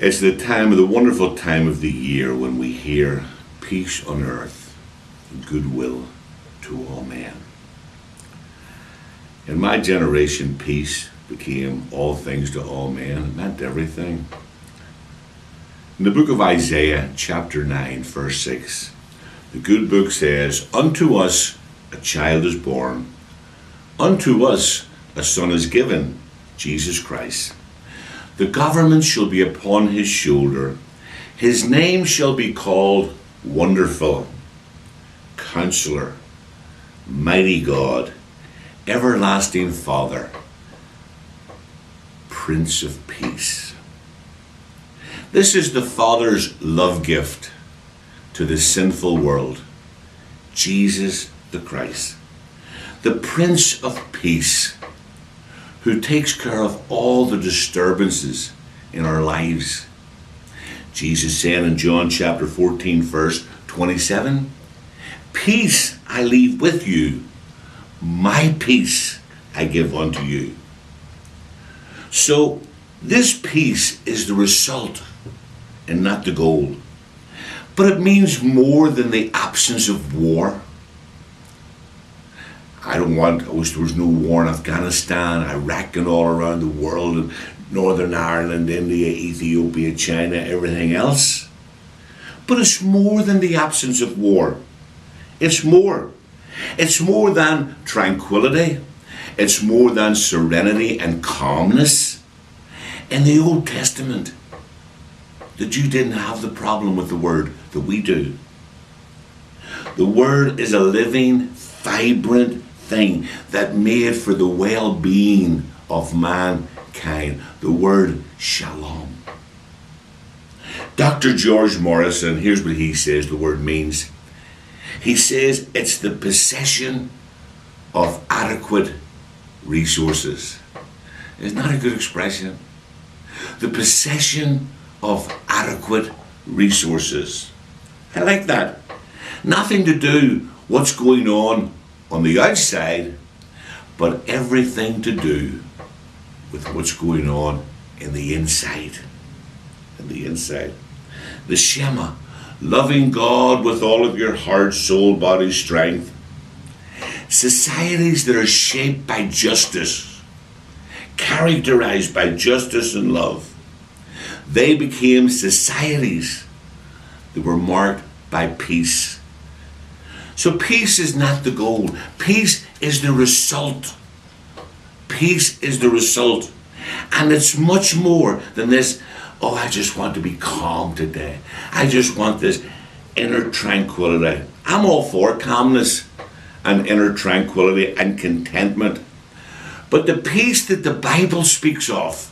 It's the wonderful time of the year when we hear peace on earth and goodwill to all men. In my generation, peace became all things to all men. It meant everything. In the book of Isaiah, chapter 9, verse 6, the good book says, "Unto us a child is born, unto us a son is given, Jesus Christ. The government shall be upon his shoulder. His name shall be called Wonderful, Counselor, Mighty God, Everlasting Father, Prince of Peace." This is the Father's love gift to the sinful world, Jesus the Christ, the Prince of Peace, who takes care of all the disturbances in our lives. Jesus said in John chapter 14, verse 27, "Peace I leave with you, my peace I give unto you." So this peace is the result and not the goal. But it means more than the absence of war. I wish there was no war in Afghanistan, Iraq and all around the world, and Northern Ireland, India, Ethiopia, China, everything else. But it's more than the absence of war. It's more. It's more than tranquility. It's more than serenity and calmness. In the Old Testament, the Jew didn't have the problem with the word that we do. The word is a living, vibrant thing that made for the well-being of mankind. The word shalom. Dr. George Morrison, here's what he says the word means. He says it's the possession of adequate resources. Isn't that a good expression? The possession of adequate resources. I like that. Nothing to do what's going on the outside, but everything to do with what's going on in the inside. In the inside. The Shema, loving God with all of your heart, soul, body, strength. Societies that are shaped by justice, characterized by justice and love, they became societies that were marked by peace. So peace is not the goal. Peace is the result. Peace is the result. And it's much more than this, oh, I just want to be calm today. I just want this inner tranquility. I'm all for calmness and inner tranquility and contentment. But the peace that the Bible speaks of,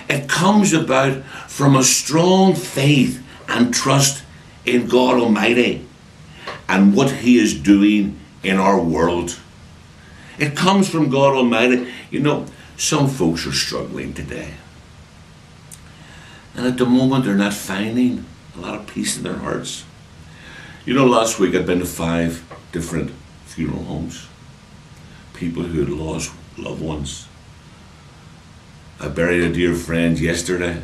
it comes about from a strong faith and trust in God Almighty and what He is doing in our world. It comes from God Almighty. You know, some folks are struggling today. And at the moment, they're not finding a lot of peace in their hearts. You know, last week I'd been to 5 different funeral homes. People who had lost loved ones. I buried a dear friend yesterday.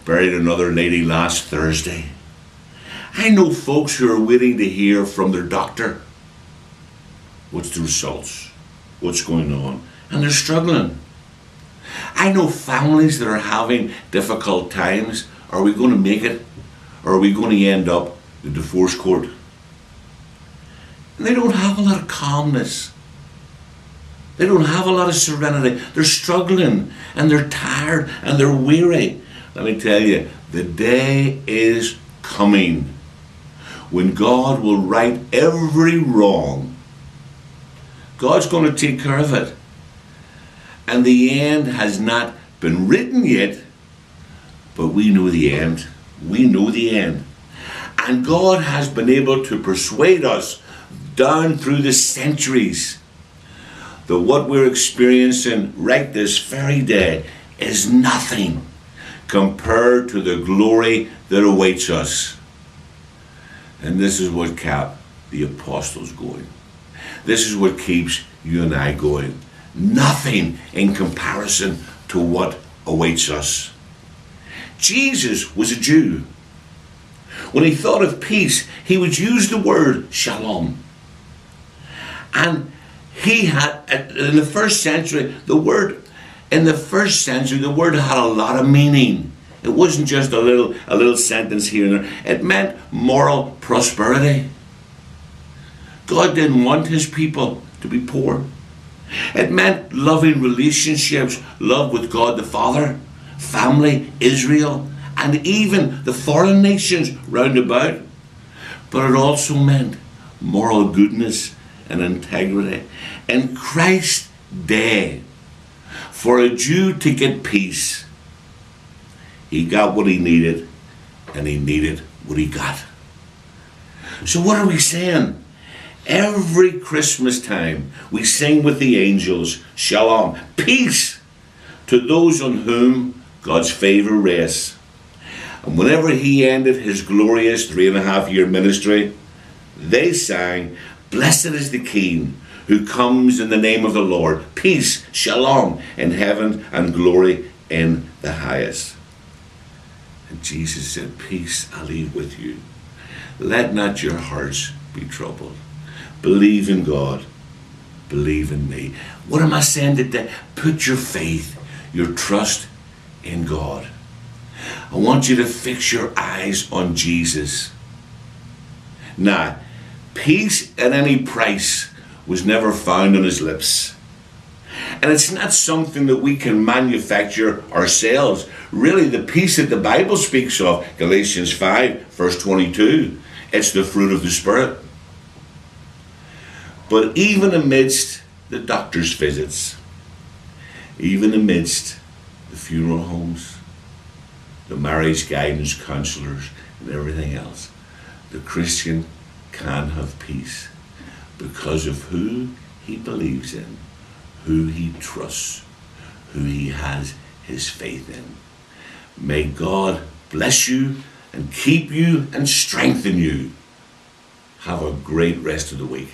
Buried another lady last Thursday. I know folks who are waiting to hear from their doctor. What's the results? What's going on? And they're struggling. I know families that are having difficult times. Are we going to make it? Or are we going to end up in the divorce court? And they don't have a lot of calmness. They don't have a lot of serenity. They're struggling and they're tired and they're weary. Let me tell you, the day is coming when God will right every wrong. God's going to take care of it. And the end has not been written yet, but we know the end. We know the end. And God has been able to persuade us down through the centuries that what we're experiencing right this very day is nothing compared to the glory that awaits us. And this is what kept the apostles going. This is what keeps you and I going. Nothing in comparison to what awaits us. Jesus was a Jew. When he thought of peace, he would use the word shalom. And he had, in the first century, the word had a lot of meaning. It wasn't just a little sentence here and there. It meant moral prosperity. God didn't want his people to be poor. It meant loving relationships, love with God the Father, family, Israel, and even the foreign nations round about. But it also meant moral goodness and integrity. In Christ's day, for a Jew to get peace, he got what he needed, and he needed what he got. So what are we saying? Every Christmas time, we sing with the angels, Shalom, peace to those on whom God's favor rests. And whenever he ended his glorious 3.5-year ministry, they sang, Blessed is the King who comes in the name of the Lord. Peace, shalom in heaven and glory in the highest. And Jesus said, Peace I leave with you. Let not your hearts be troubled. Believe in God. Believe in me. What am I saying today? Put your faith, your trust in God. I want you to fix your eyes on Jesus. Now, peace at any price was never found on his lips. And it's not something that we can manufacture ourselves. Really, the peace that the Bible speaks of, Galatians 5, verse 22, it's the fruit of the Spirit. But even amidst the doctor's visits, even amidst the funeral homes, the marriage guidance counselors, and everything else, the Christian can have peace because of who he believes in, who he trusts, who he has his faith in. May God bless you and keep you and strengthen you. Have a great rest of the week.